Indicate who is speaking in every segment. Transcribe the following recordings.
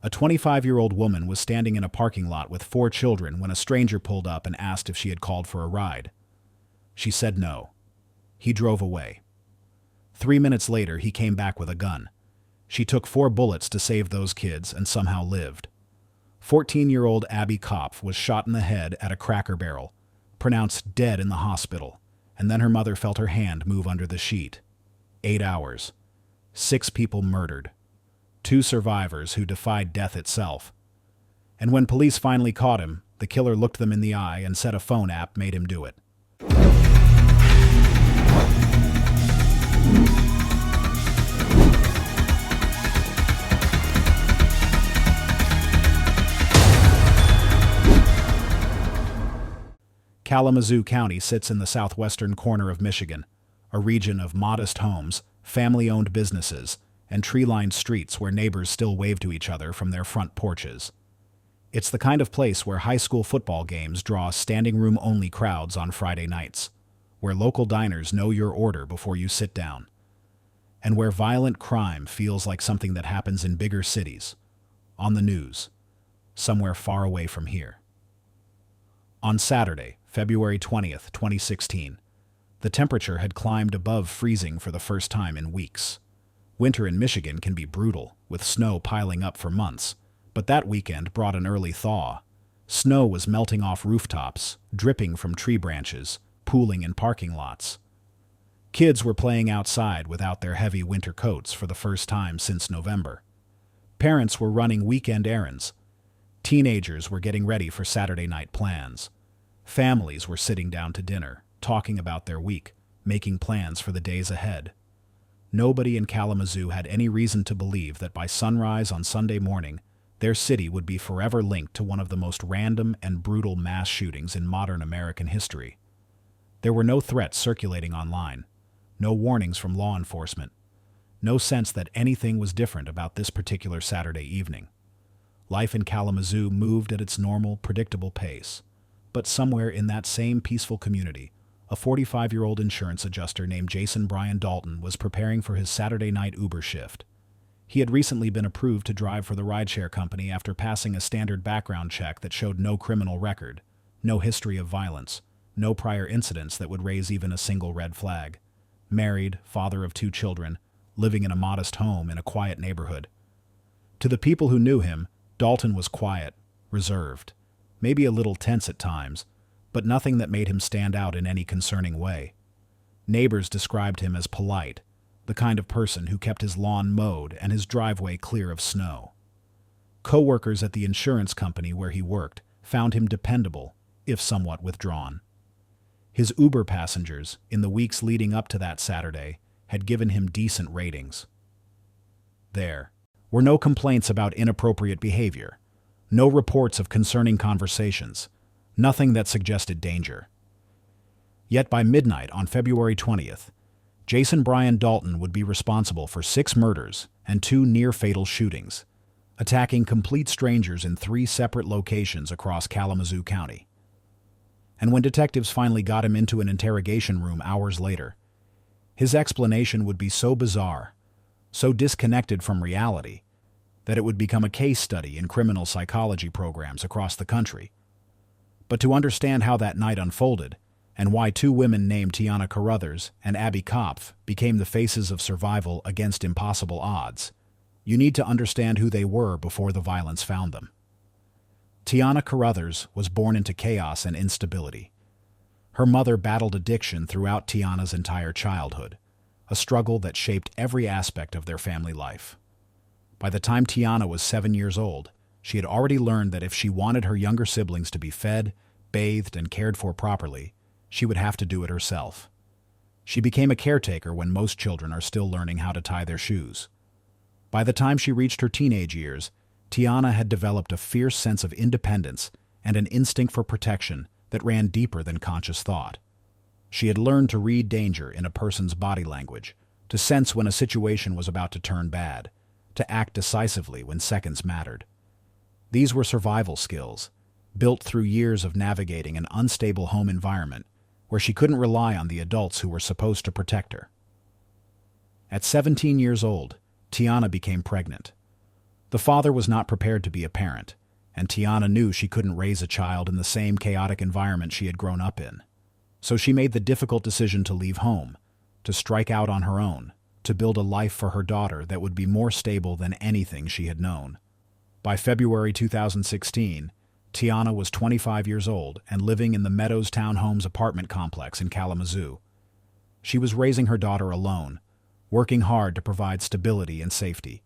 Speaker 1: A 25-year-old woman was standing in a parking lot with 4 children when a stranger pulled up and asked if she had called for a ride. She said no. He drove away. 3 minutes later, he came back with a gun. She took 4 bullets to save those kids and somehow lived. 14-year-old Abbie Kopf was shot in the head at a Cracker Barrel, pronounced dead in the hospital, and then her mother felt her hand move under the sheet. 8 hours. 6 people murdered. 2 survivors who defied death itself. And when police finally caught him, the killer looked them in the eye and said a phone app made him do it. Kalamazoo County sits in the southwestern corner of Michigan, a region of modest homes, family-owned businesses, and tree-lined streets where neighbors still wave to each other from their front porches. It's the kind of place where high school football games draw standing-room-only crowds on Friday nights, where local diners know your order before you sit down, and where violent crime feels like something that happens in bigger cities, on the news, somewhere far away from here. On Saturday, February 20th, 2016, the temperature had climbed above freezing for the first time in weeks. Winter in Michigan can be brutal, with snow piling up for months, but that weekend brought an early thaw. Snow was melting off rooftops, dripping from tree branches, pooling in parking lots. Kids were playing outside without their heavy winter coats for the first time since November. Parents were running weekend errands. Teenagers were getting ready for Saturday night plans. Families were sitting down to dinner, talking about their week, making plans for the days ahead. Nobody in Kalamazoo had any reason to believe that by sunrise on Sunday morning, their city would be forever linked to one of the most random and brutal mass shootings in modern American history. There were no threats circulating online, no warnings from law enforcement, no sense that anything was different about this particular Saturday evening. Life in Kalamazoo moved at its normal, predictable pace. But somewhere in that same peaceful community, a 45-year-old insurance adjuster named Jason Brian Dalton was preparing for his Saturday night Uber shift. He had recently been approved to drive for the rideshare company after passing a standard background check that showed no criminal record, no history of violence, no prior incidents that would raise even a single red flag. Married, father of 2 children, living in a modest home in a quiet neighborhood. To the people who knew him, Dalton was quiet, reserved, maybe a little tense at times, but nothing that made him stand out in any concerning way. Neighbors described him as polite, the kind of person who kept his lawn mowed and his driveway clear of snow. Co-workers at the insurance company where he worked found him dependable, if somewhat withdrawn. His Uber passengers, in the weeks leading up to that Saturday, had given him decent ratings. There were no complaints about inappropriate behavior, no reports of concerning conversations, nothing that suggested danger. Yet by midnight on February 20th, Jason Brian Dalton would be responsible for 6 murders and 2 near-fatal shootings, attacking complete strangers in 3 separate locations across Kalamazoo County. And when detectives finally got him into an interrogation room hours later, his explanation would be so bizarre, so disconnected from reality, that it would become a case study in criminal psychology programs across the country. But to understand how that night unfolded, and why 2 women named Tiana and Abbie Kopf became the faces of survival against impossible odds, you need to understand who they were before the violence found them. Tiana was born into chaos and instability. Her mother battled addiction throughout Tiana's entire childhood, a struggle that shaped every aspect of their family life. By the time Tiana was 7 years old, she had already learned that if she wanted her younger siblings to be fed, bathed, and cared for properly, she would have to do it herself. She became a caretaker when most children are still learning how to tie their shoes. By the time she reached her teenage years, Tiana had developed a fierce sense of independence and an instinct for protection that ran deeper than conscious thought. She had learned to read danger in a person's body language, to sense when a situation was about to turn bad, to act decisively when seconds mattered. These were survival skills, built through years of navigating an unstable home environment where she couldn't rely on the adults who were supposed to protect her. At 17 years old, Tiana became pregnant. The father was not prepared to be a parent, and Tiana knew she couldn't raise a child in the same chaotic environment she had grown up in. So she made the difficult decision to leave home, to strike out on her own, to build a life for her daughter that would be more stable than anything she had known. By February 2016, Tiana was 25 years old and living in the Meadows Townhomes apartment complex in Kalamazoo. She was raising her daughter alone, working hard to provide stability and safety.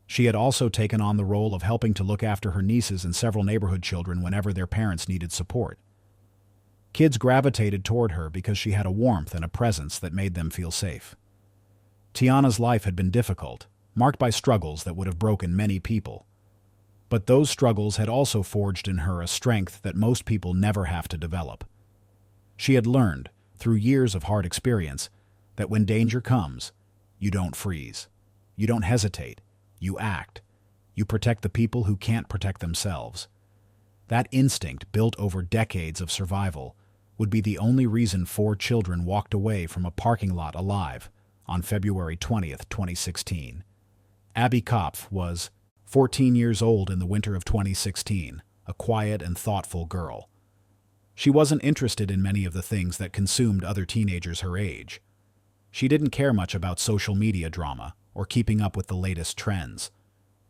Speaker 1: She had also taken on the role of helping to look after her nieces and several neighborhood children whenever their parents needed support. Kids gravitated toward her because she had a warmth and a presence that made them feel safe. Tiana's life had been difficult, marked by struggles that would have broken many people. But those struggles had also forged in her a strength that most people never have to develop. She had learned, through years of hard experience, that when danger comes, you don't freeze. You don't hesitate. You act. You protect the people who can't protect themselves. That instinct, built over decades of survival, would be the only reason 4 children walked away from a parking lot alive on February 20th, 2016. Abbie Kopf was 14 years old in the winter of 2016, a quiet and thoughtful girl. She wasn't interested in many of the things that consumed other teenagers her age. She didn't care much about social media drama or keeping up with the latest trends.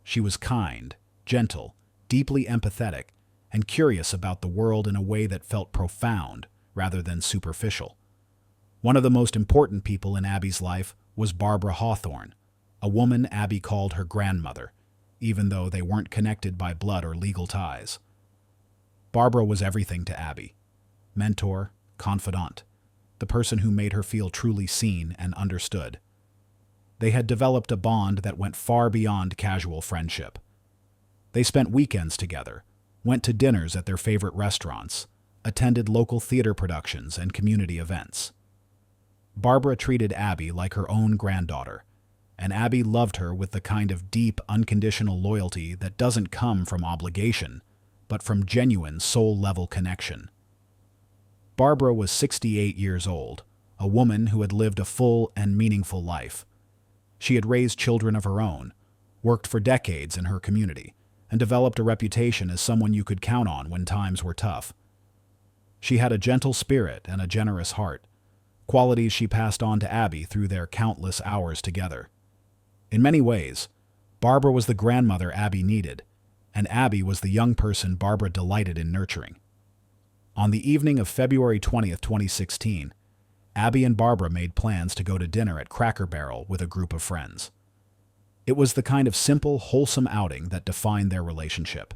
Speaker 1: She was kind, gentle, deeply empathetic, and curious about the world in a way that felt profound rather than superficial. One of the most important people in Abbie's life was Barbara Hawthorne, a woman Abbie called her grandmother, even though they weren't connected by blood or legal ties. Barbara was everything to Abbie: mentor, confidant, the person who made her feel truly seen and understood. They had developed a bond that went far beyond casual friendship. They spent weekends together, went to dinners at their favorite restaurants, attended local theater productions and community events. Barbara treated Abbie like her own granddaughter, and Abbie loved her with the kind of deep, unconditional loyalty that doesn't come from obligation, but from genuine soul-level connection. Barbara was 68 years old, a woman who had lived a full and meaningful life. She had raised children of her own, worked for decades in her community, and developed a reputation as someone you could count on when times were tough. She had a gentle spirit and a generous heart, qualities she passed on to Abbie through their countless hours together. In many ways, Barbara was the grandmother Abbie needed, and Abbie was the young person Barbara delighted in nurturing. On the evening of February 20th, 2016, Abbie and Barbara made plans to go to dinner at Cracker Barrel with a group of friends. It was the kind of simple, wholesome outing that defined their relationship.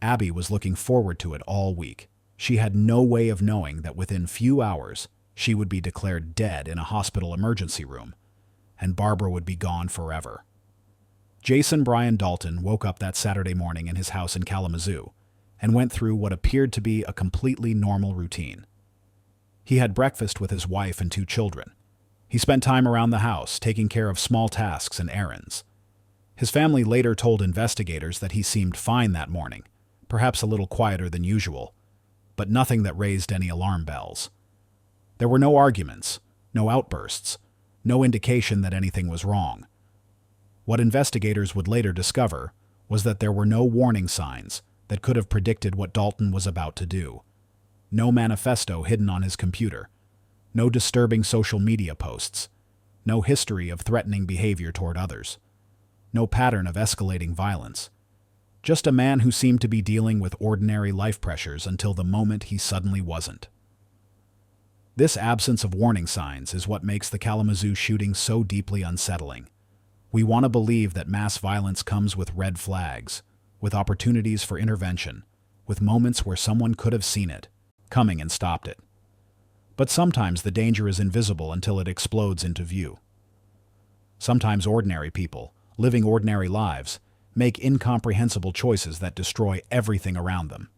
Speaker 1: Abbie was looking forward to it all week. She had no way of knowing that within few hours she would be declared dead in a hospital emergency room, and Barbara would be gone forever. Jason Brian Dalton woke up that Saturday morning in his house in Kalamazoo and went through what appeared to be a completely normal routine. He had breakfast with his wife and 2 children. He spent time around the house, taking care of small tasks and errands. His family later told investigators that he seemed fine that morning, perhaps a little quieter than usual, but nothing that raised any alarm bells. There were no arguments, no outbursts, no indication that anything was wrong. What investigators would later discover was that there were no warning signs that could have predicted what Dalton was about to do. No manifesto hidden on his computer, no disturbing social media posts, no history of threatening behavior toward others, no pattern of escalating violence. Just a man who seemed to be dealing with ordinary life pressures until the moment he suddenly wasn't. This absence of warning signs is what makes the Kalamazoo shooting so deeply unsettling. We want to believe that mass violence comes with red flags, with opportunities for intervention, with moments where someone could have seen it, coming and stopped it. But sometimes the danger is invisible until it explodes into view. Sometimes ordinary people, living ordinary lives, make incomprehensible choices that destroy everything around them.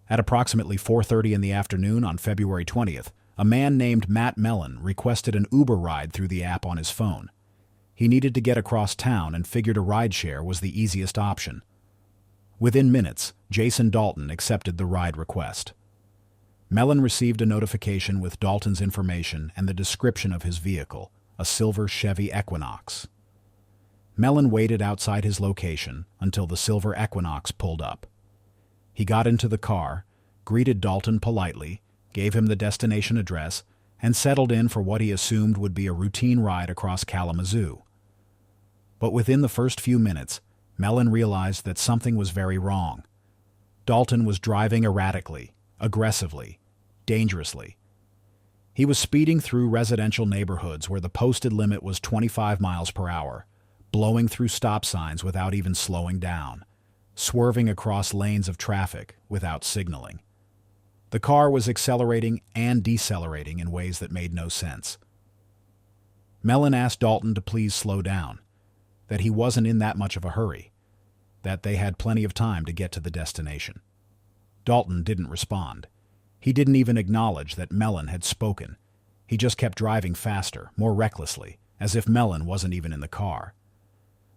Speaker 1: At approximately 4:30 in the afternoon on February 20th, a man named Matt Mellon requested an Uber ride through the app on his phone. He needed to get across town and figured a rideshare was the easiest option. Within minutes, Jason Dalton accepted the ride request. Mellon received a notification with Dalton's information and the description of his vehicle, a silver Chevy Equinox. Mellon waited outside his location until the silver Equinox pulled up. He got into the car, greeted Dalton politely, gave him the destination address, and settled in for what he assumed would be a routine ride across Kalamazoo. But within the first few minutes, Mellon realized that something was very wrong. Dalton was driving erratically, aggressively, dangerously. He was speeding through residential neighborhoods where the posted limit was 25 miles per hour, blowing through stop signs without even slowing down, swerving across lanes of traffic without signaling. The car was accelerating and decelerating in ways that made no sense. Mellon asked Dalton to please slow down, that he wasn't in that much of a hurry, that they had plenty of time to get to the destination. Dalton didn't respond. He didn't even acknowledge that Mellon had spoken. He just kept driving faster, more recklessly, as if Mellon wasn't even in the car.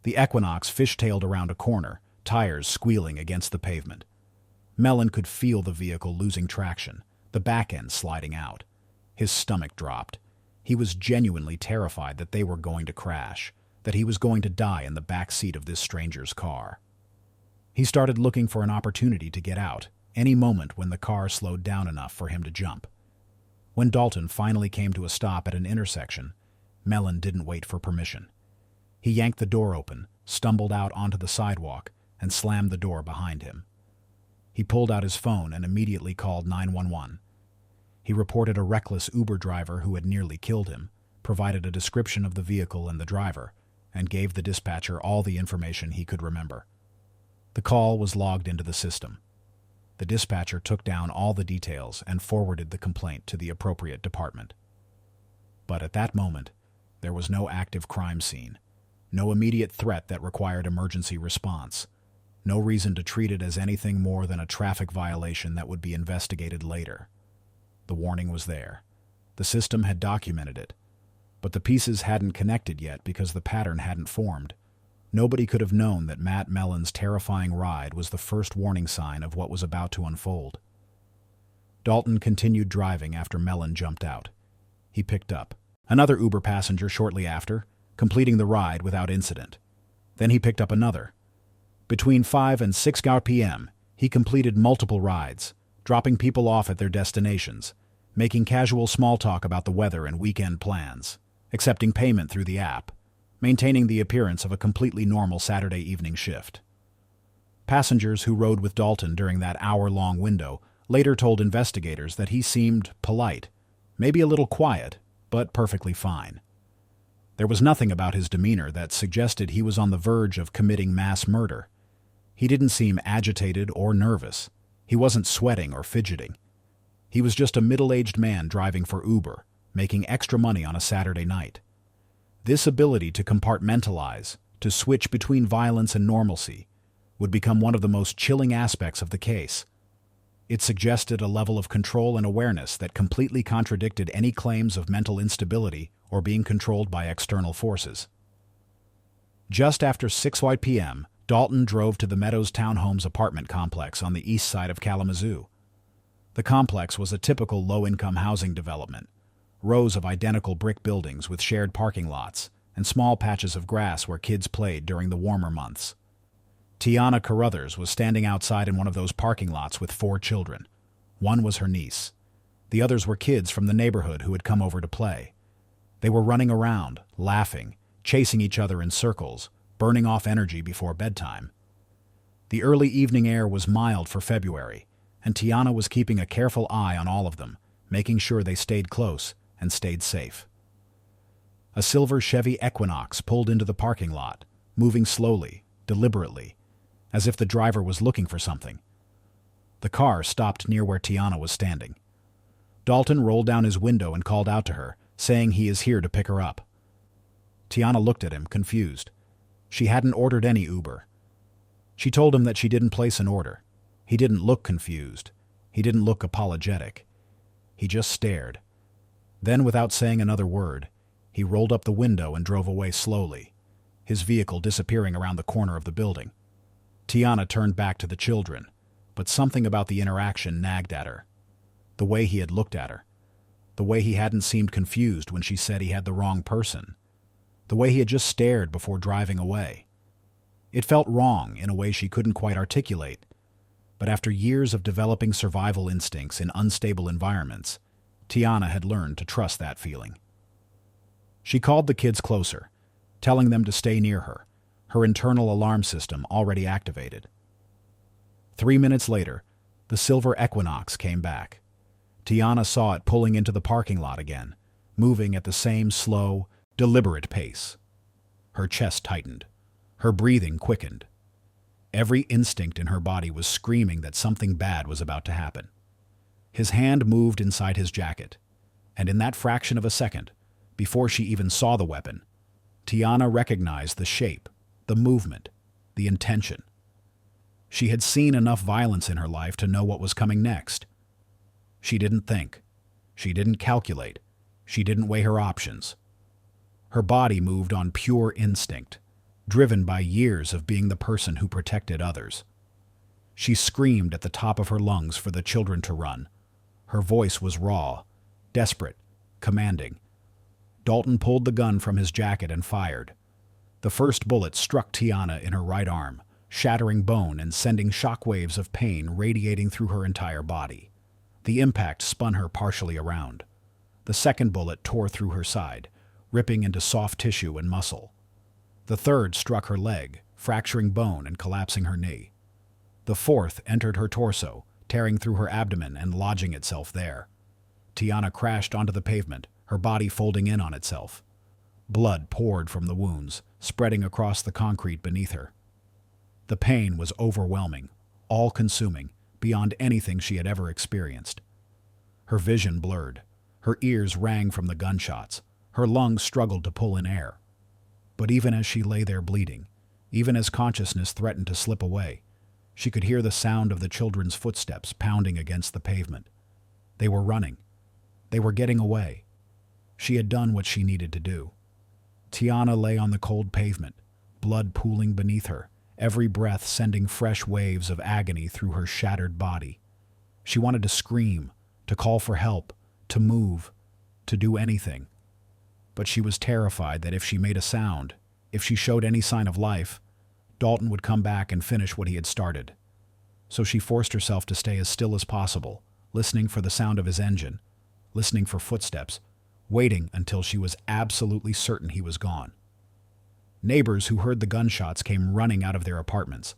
Speaker 1: The Equinox fishtailed around a corner, tires squealing against the pavement. Mellon could feel the vehicle losing traction, the back end sliding out. His stomach dropped. He was genuinely terrified that they were going to crash, that he was going to die in the back seat of this stranger's car. He started looking for an opportunity to get out, any moment when the car slowed down enough for him to jump. When Dalton finally came to a stop at an intersection, Mellon didn't wait for permission. He yanked the door open, stumbled out onto the sidewalk, and slammed the door behind him. He pulled out his phone and immediately called 911. He reported a reckless Uber driver who had nearly killed him, provided a description of the vehicle and the driver, and gave the dispatcher all the information he could remember. The call was logged into the system. The dispatcher took down all the details and forwarded the complaint to the appropriate department. But at that moment, there was no active crime scene, no immediate threat that required emergency response, no reason to treat it as anything more than a traffic violation that would be investigated later. The warning was there. The system had documented it, but the pieces hadn't connected yet because the pattern hadn't formed. Nobody could have known that Matt Mellon's terrifying ride was the first warning sign of what was about to unfold. Dalton continued driving after Mellon jumped out. He picked up another Uber passenger shortly after, completing the ride without incident. Then he picked up another. Between 5 and 6 p.m., he completed multiple rides, dropping people off at their destinations, making casual small talk about the weather and weekend plans, accepting payment through the app, maintaining the appearance of a completely normal Saturday evening shift. Passengers who rode with Dalton during that hour-long window later told investigators that he seemed polite, maybe a little quiet, but perfectly fine. There was nothing about his demeanor that suggested he was on the verge of committing mass murder. He didn't seem agitated or nervous. He wasn't sweating or fidgeting. He was just a middle-aged man driving for Uber, making extra money on a Saturday night. This ability to compartmentalize, to switch between violence and normalcy, would become one of the most chilling aspects of the case. It suggested a level of control and awareness that completely contradicted any claims of mental instability or being controlled by external forces. Just after 6 p.m., Dalton drove to the Meadows Townhomes apartment complex on the east side of Kalamazoo. The complex was a typical low-income housing development, rows of identical brick buildings with shared parking lots and small patches of grass where kids played during the warmer months. Tiana Carruthers was standing outside in one of those parking lots with 4 children. One was her niece. The others were kids from the neighborhood who had come over to play. They were running around, laughing, chasing each other in circles, burning off energy before bedtime. The early evening air was mild for February, and Tiana was keeping a careful eye on all of them, making sure they stayed close and stayed safe. A silver Chevy Equinox pulled into the parking lot, moving slowly, deliberately, as if the driver was looking for something. The car stopped near where Tiana was standing. Dalton rolled down his window and called out to her, saying he is here to pick her up. Tiana looked at him, confused. She hadn't ordered any Uber. She told him that she didn't place an order. He didn't look confused. He didn't look apologetic. He just stared. Then, without saying another word, he rolled up the window and drove away slowly, his vehicle disappearing around the corner of the building. Tiana turned back to the children, but something about the interaction nagged at her. The way he had looked at her. The way he hadn't seemed confused when she said he had the wrong person. the way he had just stared before driving away. It felt wrong in a way she couldn't quite articulate, but after years of developing survival instincts in unstable environments, Tiana had learned to trust that feeling. She called the kids closer, telling them to stay near her, her internal alarm system already activated. 3 minutes later, the silver Equinox came back. Tiana saw it pulling into the parking lot again, moving at the same slow, deliberate pace. Her chest tightened. Her breathing quickened. Every instinct in her body was screaming that something bad was about to happen. His hand moved inside his jacket, and in that fraction of a second, before she even saw the weapon, Tiana recognized the shape, the movement, the intention. She had seen enough violence in her life to know what was coming next. She didn't think. She didn't calculate. She didn't weigh her options. Her body moved on pure instinct, driven by years of being the person who protected others. She screamed at the top of her lungs for the children to run. Her voice was raw, desperate, commanding. Dalton pulled the gun from his jacket and fired. The first bullet struck Tiana in her right arm, shattering bone and sending shockwaves of pain radiating through her entire body. The impact spun her partially around. The second bullet tore through her side, ripping into soft tissue and muscle. The third struck her leg, fracturing bone and collapsing her knee. The fourth entered her torso, tearing through her abdomen and lodging itself there. Tiana crashed onto the pavement, her body folding in on itself. Blood poured from the wounds, spreading across the concrete beneath her. The pain was overwhelming, all-consuming, beyond anything she had ever experienced. Her vision blurred. Her ears rang from the gunshots. Her lungs struggled to pull in air. But even as she lay there bleeding, even as consciousness threatened to slip away, she could hear the sound of the children's footsteps pounding against the pavement. They were running. They were getting away. She had done what she needed to do. Tiana lay on the cold pavement, blood pooling beneath her, every breath sending fresh waves of agony through her shattered body. She wanted to scream, to call for help, to move, to do anything. But she was terrified that if she made a sound, if she showed any sign of life, Dalton would come back and finish what he had started. So she forced herself to stay as still as possible, listening for the sound of his engine, listening for footsteps, waiting until she was absolutely certain he was gone. Neighbors who heard the gunshots came running out of their apartments.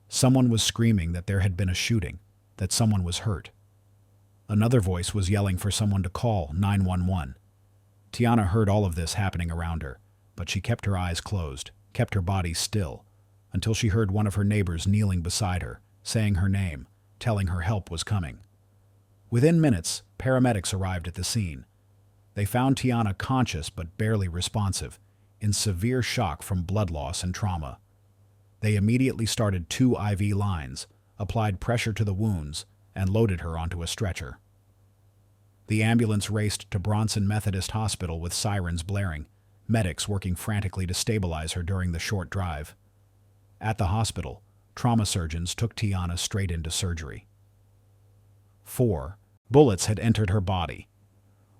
Speaker 1: Someone was screaming that there had been a shooting, that someone was hurt. Another voice was yelling for someone to call 911. Tiana heard all of this happening around her, but she kept her eyes closed, kept her body still, until she heard one of her neighbors kneeling beside her, saying her name, telling her help was coming. Within minutes, paramedics arrived at the scene. They found Tiana conscious but barely responsive, in severe shock from blood loss and trauma. They immediately started 2 IV lines, applied pressure to the wounds, and loaded her onto a stretcher. The ambulance raced to Bronson Methodist Hospital with sirens blaring, medics working frantically to stabilize her during the short drive. At the hospital, trauma surgeons took Tiana straight into surgery. 4 bullets had entered her body.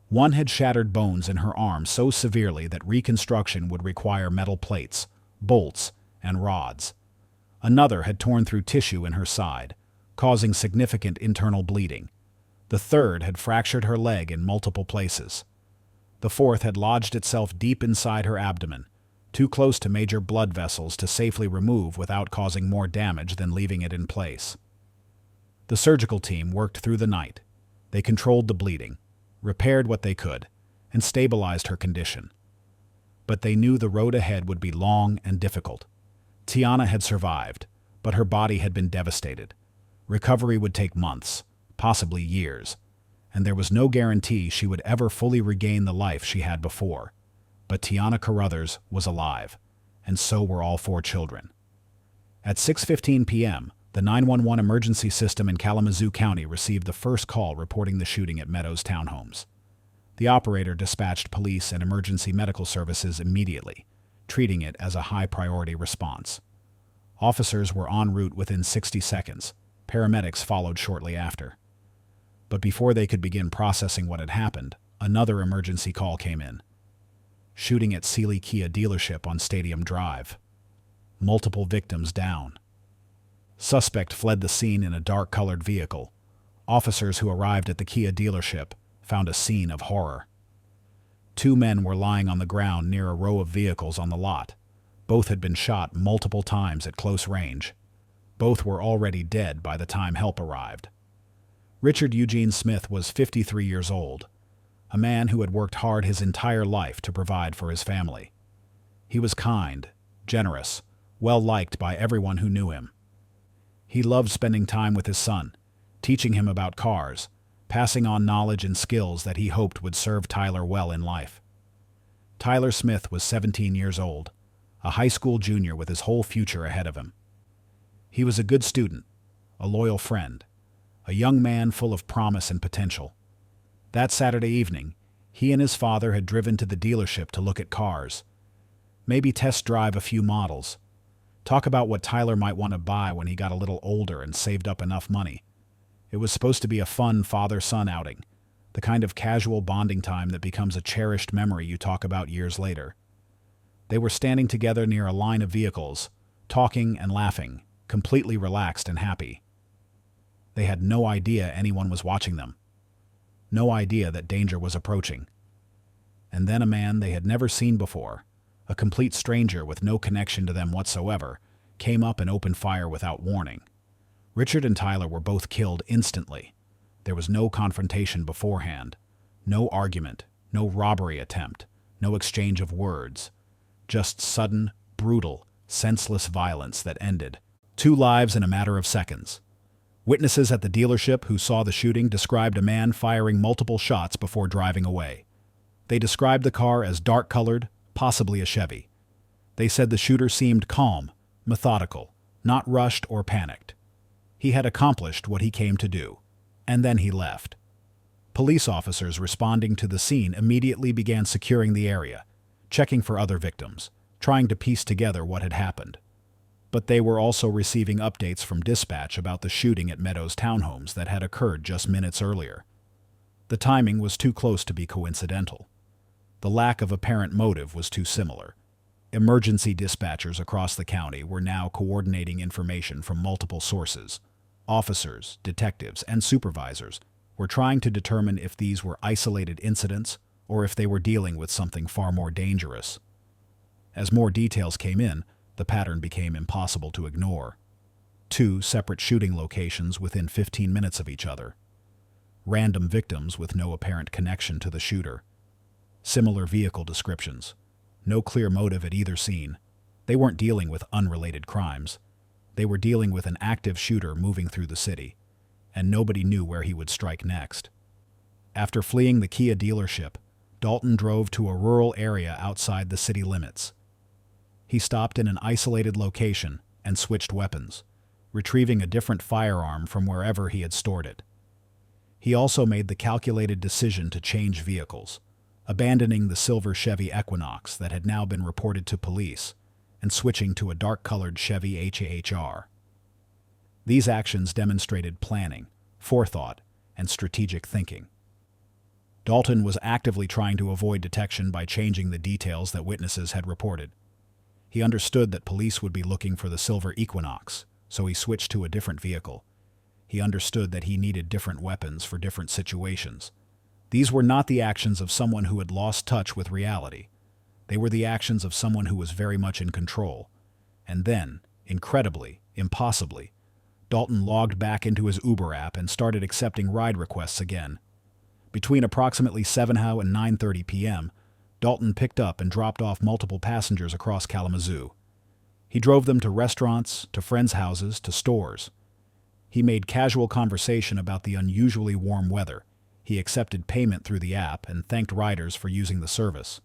Speaker 1: One had shattered bones in her arm so severely that reconstruction would require metal plates, bolts, and rods. Another had torn through tissue in her side, causing significant internal bleeding. The third had fractured her leg in multiple places. The fourth had lodged itself deep inside her abdomen, too close to major blood vessels to safely remove without causing more damage than leaving it in place. The surgical team worked through the night. They controlled the bleeding, repaired what they could, and stabilized her condition. But they knew the road ahead would be long and difficult. Tiana had survived, but her body had been devastated. Recovery would take months, possibly years, and there was no guarantee she would ever fully regain the life she had before. But Tiana Carruthers was alive, and so were all 4 children. At 6:15 p.m., the 911 emergency system in Kalamazoo County received the first call reporting the shooting at Meadows Townhomes. The operator dispatched police and emergency medical services immediately, treating it as a high-priority response. Officers were en route within 60 seconds. Paramedics followed shortly after. But before they could begin processing what had happened, another emergency call came in. shooting at Sealy Kia dealership on Stadium Drive. Multiple victims down. Suspect fled the scene in a dark-colored vehicle. Officers who arrived at the Kia dealership found a scene of horror. 2 men were lying on the ground near a row of vehicles on the lot. Both had been shot multiple times at close range. Both were already dead by the time help arrived. Richard Eugene Smith was 53 years old, a man who had worked hard his entire life to provide for his family. He was kind, generous, well-liked by everyone who knew him. He loved spending time with his son, teaching him about cars, passing on knowledge and skills that he hoped would serve Tyler well in life. Tyler Smith was 17 years old, a high school junior with his whole future ahead of him. He was a good student, a loyal friend, a young man full of promise and potential. That Saturday evening, he and his father had driven to the dealership to look at cars, maybe test drive a few models, talk about what Tyler might want to buy when he got a little older and saved up enough money. It was supposed to be a fun father-son outing, the kind of casual bonding time that becomes a cherished memory you talk about years later. They were standing together near a line of vehicles, talking and laughing, completely relaxed and happy. They had no idea anyone was watching them. No idea that danger was approaching. And then a man they had never seen before, a complete stranger with no connection to them whatsoever, came up and opened fire without warning. Richard and Tyler were both killed instantly. There was no confrontation beforehand, no argument, no robbery attempt, no exchange of words. Just sudden, brutal, senseless violence that ended. 2 lives in a matter of seconds. Witnesses at the dealership who saw the shooting described a man firing multiple shots before driving away. They described the car as dark-colored, possibly a Chevy. They said the shooter seemed calm, methodical, not rushed or panicked. He had accomplished what he came to do, and then he left. Police officers responding to the scene immediately began securing the area, checking for other victims, trying to piece together what had happened. But they were also receiving updates from dispatch about the shooting at Meadows Townhomes that had occurred just minutes earlier. The timing was too close to be coincidental. The lack of apparent motive was too similar. Emergency dispatchers across the county were now coordinating information from multiple sources. Officers, detectives, and supervisors were trying to determine if these were isolated incidents or if they were dealing with something far more dangerous. As more details came in, the pattern became impossible to ignore. 2 separate shooting locations within 15 minutes of each other. Random victims with no apparent connection to the shooter. Similar vehicle descriptions. No clear motive at either scene. They weren't dealing with unrelated crimes. They were dealing with an active shooter moving through the city, and nobody knew where he would strike next. After fleeing the Kia dealership, Dalton drove to a rural area outside the city limits. He stopped in an isolated location and switched weapons, retrieving a different firearm from wherever he had stored it. He also made the calculated decision to change vehicles, abandoning the silver Chevy Equinox that had now been reported to police and switching to a dark-colored Chevy HHR. These actions demonstrated planning, forethought, and strategic thinking. Dalton was actively trying to avoid detection by changing the details that witnesses had reported. He understood that police would be looking for the silver Equinox, so he switched to a different vehicle. He understood that he needed different weapons for different situations. These were not the actions of someone who had lost touch with reality. They were the actions of someone who was very much in control. And then, incredibly, impossibly, Dalton logged back into his Uber app and started accepting ride requests again. Between approximately 7 and 9:30 p.m., Dalton picked up and dropped off multiple passengers across Kalamazoo. He drove them to restaurants, to friends' houses, to stores. He made casual conversation about the unusually warm weather. He accepted payment through the app and thanked riders for using the service.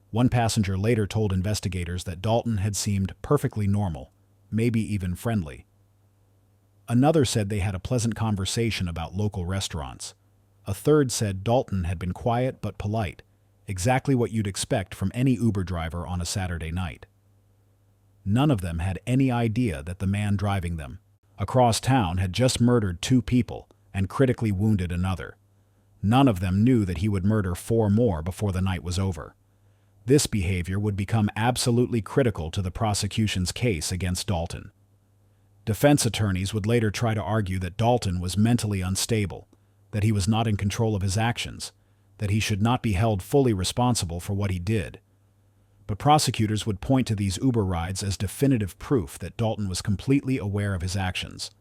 Speaker 1: One passenger later told investigators that Dalton had seemed perfectly normal, maybe even friendly. Another said they had a pleasant conversation about local restaurants. A third said Dalton had been quiet but polite, exactly what you'd expect from any Uber driver on a Saturday night. None of them had any idea that the man driving them across town had just murdered 2 people and critically wounded another. None of them knew that he would murder 4 more before the night was over. This behavior would become absolutely critical to the prosecution's case against Dalton. Defense attorneys would later try to argue that Dalton was mentally unstable, that he was not in control of his actions, that he should not be held fully responsible for what he did. But prosecutors would point to these Uber rides as definitive proof that Dalton was completely aware of his actions,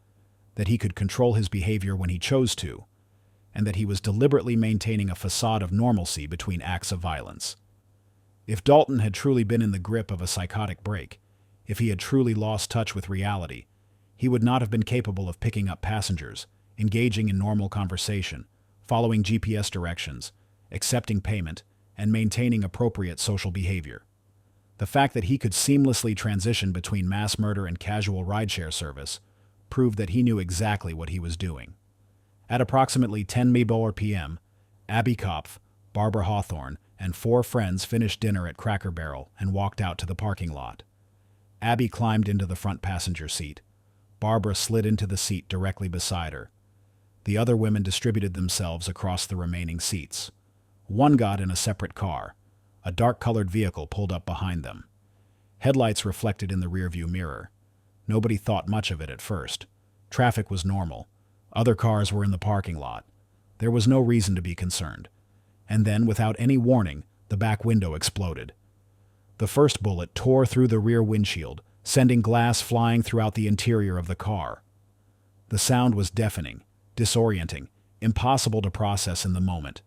Speaker 1: that he could control his behavior when he chose to, and that he was deliberately maintaining a facade of normalcy between acts of violence. If Dalton had truly been in the grip of a psychotic break, if he had truly lost touch with reality, he would not have been capable of picking up passengers, engaging in normal conversation, following GPS directions, accepting payment, and maintaining appropriate social behavior. The fact that he could seamlessly transition between mass murder and casual rideshare service proved that he knew exactly what he was doing. At approximately 10 p.m., Abbie Kopf, Barbara Hawthorne, and 4 friends finished dinner at Cracker Barrel and walked out to the parking lot. Abbie climbed into the front passenger seat. Barbara slid into the seat directly beside her. The other women distributed themselves across the remaining seats. One got in a separate car. A dark-colored vehicle pulled up behind them. Headlights reflected in the rearview mirror. Nobody thought much of it at first. Traffic was normal. Other cars were in the parking lot. There was no reason to be concerned. And then, without any warning, the back window exploded. The first bullet tore through the rear windshield, sending glass flying throughout the interior of the car. The sound was deafening, disorienting, impossible to process in the moment.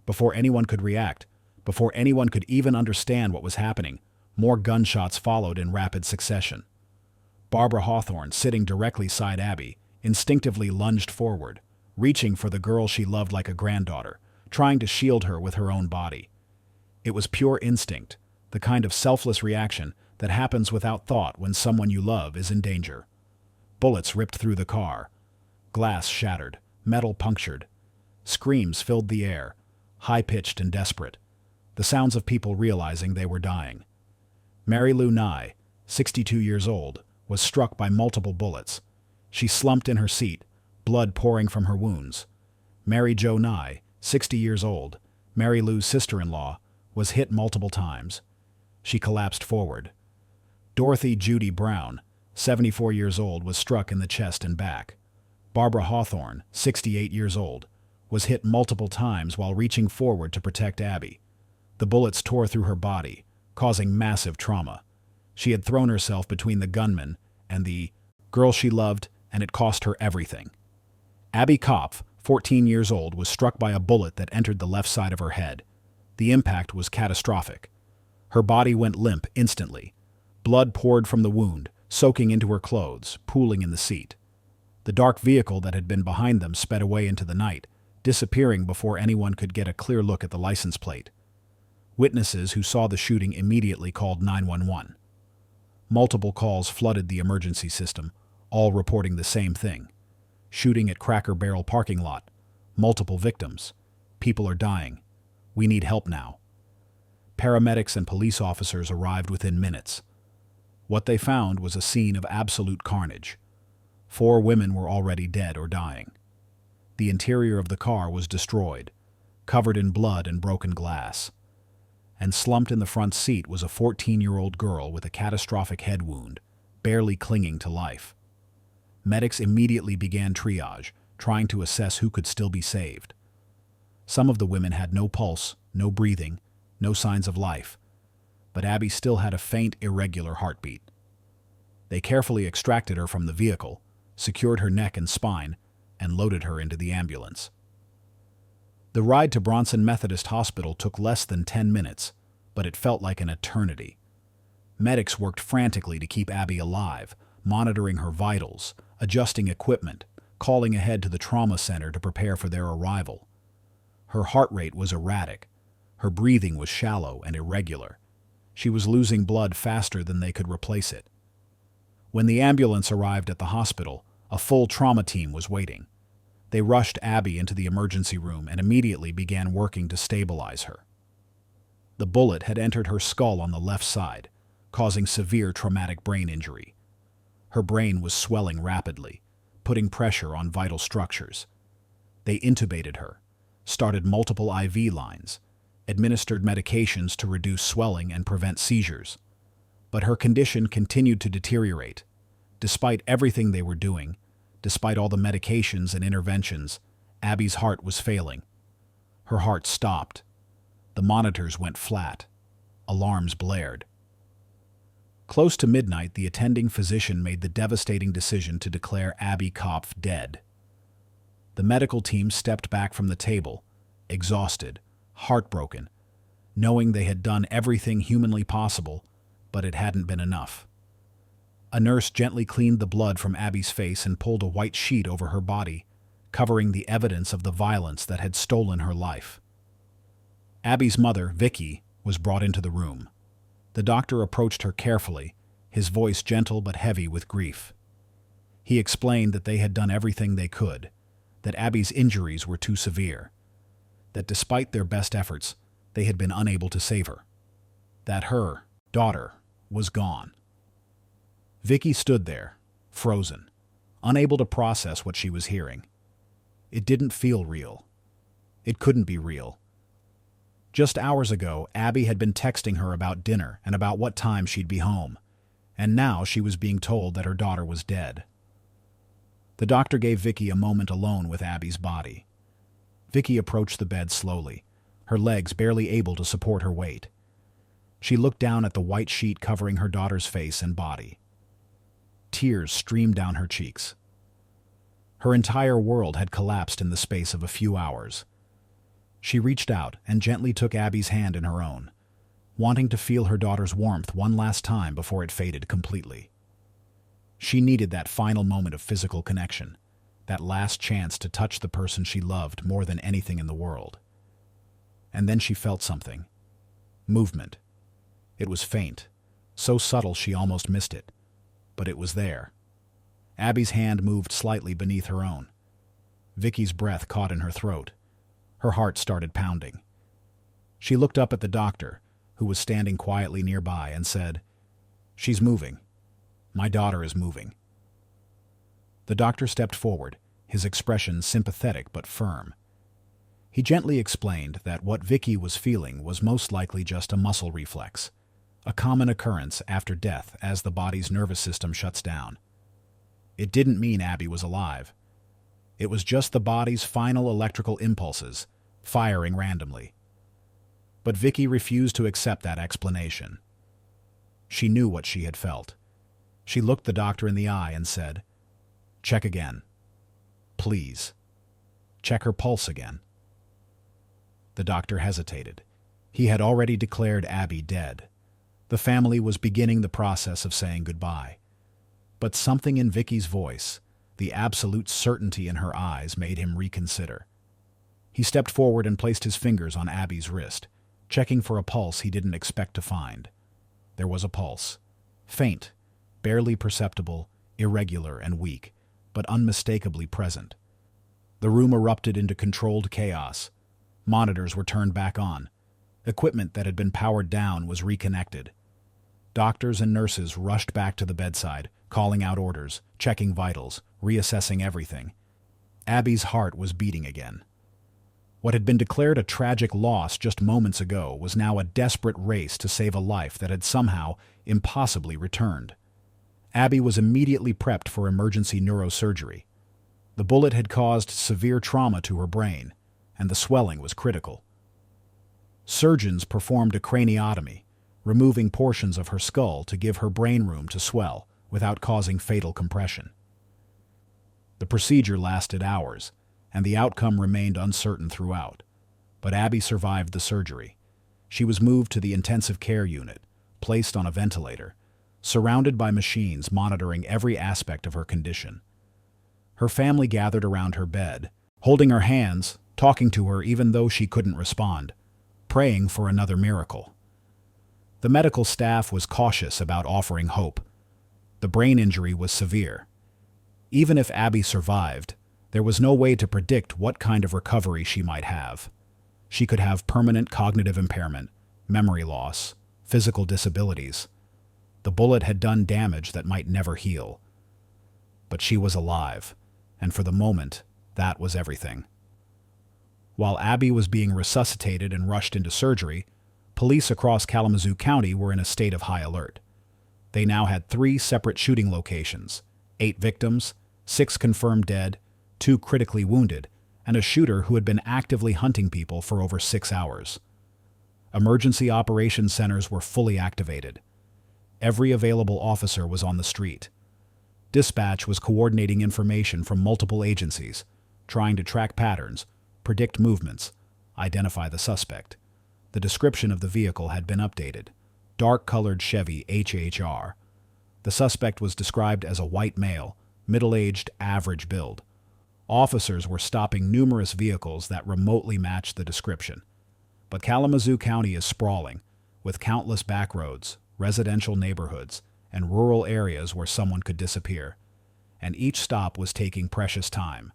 Speaker 1: Before anyone could react, before anyone could even understand what was happening, more gunshots followed in rapid succession. Barbara Hawthorne, sitting directly beside Abbie, instinctively lunged forward, reaching for the girl she loved like a granddaughter, trying to shield her with her own body. It was pure instinct, the kind of selfless reaction that happens without thought when someone you love is in danger. Bullets ripped through the car. Glass shattered, metal punctured. Screams filled the air, high-pitched and desperate, the sounds of people realizing they were dying. Mary Lou Nye, 62 years old, was struck by multiple bullets. She slumped in her seat, blood pouring from her wounds. Mary Jo Nye, 60 years old, Mary Lou's sister-in-law, was hit multiple times. She collapsed forward. Dorothy Judy Brown, 74 years old, was struck in the chest and back. Barbara Hawthorne, 68 years old, was hit multiple times while reaching forward to protect Abbie. The bullets tore through her body, causing massive trauma. She had thrown herself between the gunman and the girl she loved, and it cost her everything. Abbie Kopf, 14 years old, was struck by a bullet that entered the left side of her head. The impact was catastrophic. Her body went limp instantly. Blood poured from the wound, soaking into her clothes, pooling in the seat. The dark vehicle that had been behind them sped away into the night, disappearing before anyone could get a clear look at the license plate. Witnesses who saw the shooting immediately called 911. Multiple calls flooded the emergency system, all reporting the same thing. Shooting at Cracker Barrel parking lot. Multiple victims. People are dying. We need help now. Paramedics and police officers arrived within minutes. What they found was a scene of absolute carnage. 4 women were already dead or dying. The interior of the car was destroyed, covered in blood and broken glass. And slumped in the front seat was a 14-year-old girl with a catastrophic head wound, barely clinging to life. Medics immediately began triage, trying to assess who could still be saved. Some of the women had no pulse, no breathing, no signs of life, but Abbie still had a faint, irregular heartbeat. They carefully extracted her from the vehicle, secured her neck and spine, and loaded her into the ambulance. The ride to Bronson Methodist Hospital took less than 10 minutes, but it felt like an eternity. Medics worked frantically to keep Abbie alive, monitoring her vitals, adjusting equipment, calling ahead to the trauma center to prepare for their arrival. Her heart rate was erratic. Her breathing was shallow and irregular. She was losing blood faster than they could replace it. When the ambulance arrived at the hospital, a full trauma team was waiting. They rushed Abbie into the emergency room and immediately began working to stabilize her. The bullet had entered her skull on the left side, causing severe traumatic brain injury. Her brain was swelling rapidly, putting pressure on vital structures. They intubated her, started multiple IV lines, administered medications to reduce swelling and prevent seizures. But her condition continued to deteriorate. Despite everything they were doing, despite all the medications and interventions, Abbie's heart was failing. Her heart stopped. The monitors went flat. Alarms blared. Close to midnight, the attending physician made the devastating decision to declare Abbie Kopf dead. The medical team stepped back from the table, exhausted, heartbroken, knowing they had done everything humanly possible, but it hadn't been enough. A nurse gently cleaned the blood from Abbie's face and pulled a white sheet over her body, covering the evidence of the violence that had stolen her life. Abbie's mother, Vicky, was brought into the room. The doctor approached her carefully, his voice gentle but heavy with grief. He explained that they had done everything they could, that Abbie's injuries were too severe, that despite their best efforts, they had been unable to save her, that her daughter was gone. Vicky stood there, frozen, unable to process what she was hearing. It didn't feel real. It couldn't be real. Just hours ago, Abbie had been texting her about dinner and about what time she'd be home, and now she was being told that her daughter was dead. The doctor gave Vicky a moment alone with Abbie's body. Vicky approached the bed slowly, her legs barely able to support her weight. She looked down at the white sheet covering her daughter's face and body. Tears streamed down her cheeks. Her entire world had collapsed in the space of a few hours. She reached out and gently took Abbie's hand in her own, wanting to feel her daughter's warmth one last time before it faded completely. She needed that final moment of physical connection, that last chance to touch the person she loved more than anything in the world. And then she felt something. Movement. It was faint, so subtle she almost missed it, but it was there. Abbie's hand moved slightly beneath her own. Vicky's breath caught in her throat. Her heart started pounding. She looked up at the doctor, who was standing quietly nearby, and said, "She's moving. My daughter is moving." The doctor stepped forward, his expression sympathetic but firm. He gently explained that what Vicky was feeling was most likely just a muscle reflex, a common occurrence after death as the body's nervous system shuts down. It didn't mean Abbie was alive. It was just the body's final electrical impulses, firing randomly. But Vicky refused to accept that explanation. She knew what she had felt. She looked the doctor in the eye and said, "Check again. Please. Check her pulse again." The doctor hesitated. He had already declared Abbie dead. The family was beginning the process of saying goodbye. But something in Vicky's voice, the absolute certainty in her eyes, made him reconsider. He stepped forward and placed his fingers on Abbie's wrist, checking for a pulse he didn't expect to find. There was a pulse. Faint, barely perceptible, irregular and weak, but unmistakably present. The room erupted into controlled chaos. Monitors were turned back on. Equipment that had been powered down was reconnected. Doctors and nurses rushed back to the bedside, calling out orders, checking vitals, reassessing everything. Abbie's heart was beating again. What had been declared a tragic loss just moments ago was now a desperate race to save a life that had somehow, impossibly returned. Abbie was immediately prepped for emergency neurosurgery. The bullet had caused severe trauma to her brain, and the swelling was critical. Surgeons performed a craniotomy, removing portions of her skull to give her brain room to swell without causing fatal compression. The procedure lasted hours, and the outcome remained uncertain throughout. But Abbie survived the surgery. She was moved to the intensive care unit, placed on a ventilator, surrounded by machines monitoring every aspect of her condition. Her family gathered around her bed, holding her hands, talking to her even though she couldn't respond, praying for another miracle. The medical staff was cautious about offering hope. The brain injury was severe. Even if Abbie survived, there was no way to predict what kind of recovery she might have. She could have permanent cognitive impairment, memory loss, physical disabilities. The bullet had done damage that might never heal. But she was alive, and for the moment, that was everything. While Abbie was being resuscitated and rushed into surgery, police across Kalamazoo County were in a state of high alert. They now had 3 separate shooting locations, 8 victims, 6 confirmed dead, 2 critically wounded, and a shooter who had been actively hunting people for over 6 hours. Emergency operations centers were fully activated. Every available officer was on the street. Dispatch was coordinating information from multiple agencies, trying to track patterns, predict movements, identify the suspect. The description of the vehicle had been updated. Dark-colored Chevy HHR. The suspect was described as a white male, middle-aged, average build. Officers were stopping numerous vehicles that remotely matched the description. But Kalamazoo County is sprawling, with countless back roads, residential neighborhoods, and rural areas where someone could disappear. And each stop was taking precious time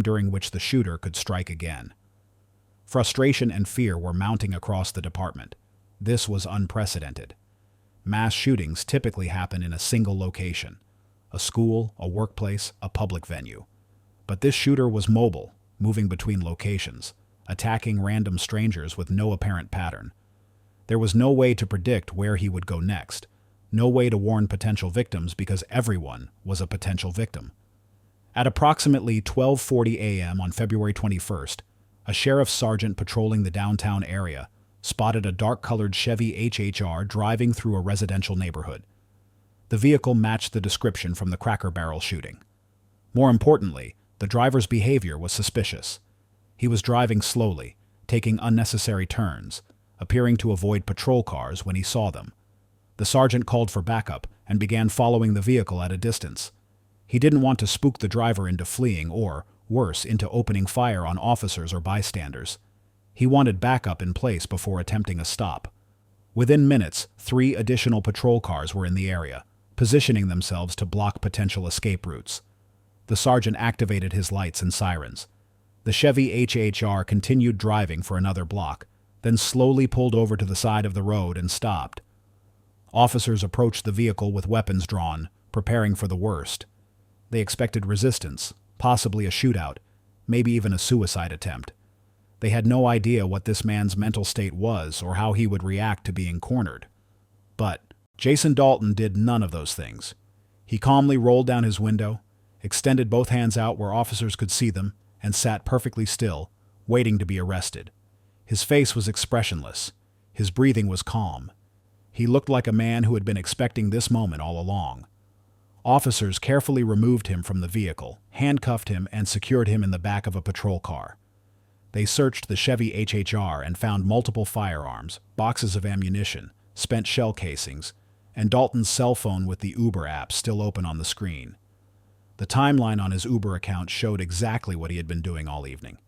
Speaker 1: during which the shooter could strike again. Frustration and fear were mounting across the department. This was unprecedented. Mass shootings typically happen in a single location, a school, a workplace, a public venue. But this shooter was mobile, moving between locations, attacking random strangers with no apparent pattern. There was no way to predict where he would go next, no way to warn potential victims because everyone was a potential victim. At approximately 12:40 a.m. on February 21st, a sheriff's sergeant patrolling the downtown area spotted a dark-colored Chevy HHR driving through a residential neighborhood. The vehicle matched the description from the Cracker Barrel shooting. More importantly, the driver's behavior was suspicious. He was driving slowly, taking unnecessary turns, appearing to avoid patrol cars when he saw them. The sergeant called for backup and began following the vehicle at a distance. He didn't want to spook the driver into fleeing or, worse, into opening fire on officers or bystanders. He wanted backup in place before attempting a stop. Within minutes, 3 additional patrol cars were in the area, positioning themselves to block potential escape routes. The sergeant activated his lights and sirens. The Chevy HHR continued driving for another block, then slowly pulled over to the side of the road and stopped. Officers approached the vehicle with weapons drawn, preparing for the worst. They expected resistance, possibly a shootout, maybe even a suicide attempt. They had no idea what this man's mental state was or how he would react to being cornered. But Jason Dalton did none of those things. He calmly rolled down his window, extended both hands out where officers could see them, and sat perfectly still, waiting to be arrested. His face was expressionless. His breathing was calm. He looked like a man who had been expecting this moment all along. Officers carefully removed him from the vehicle, handcuffed him, and secured him in the back of a patrol car. They searched the Chevy HHR and found multiple firearms, boxes of ammunition, spent shell casings, and Dalton's cell phone with the Uber app still open on the screen. The timeline on his Uber account showed exactly what he had been doing all evening.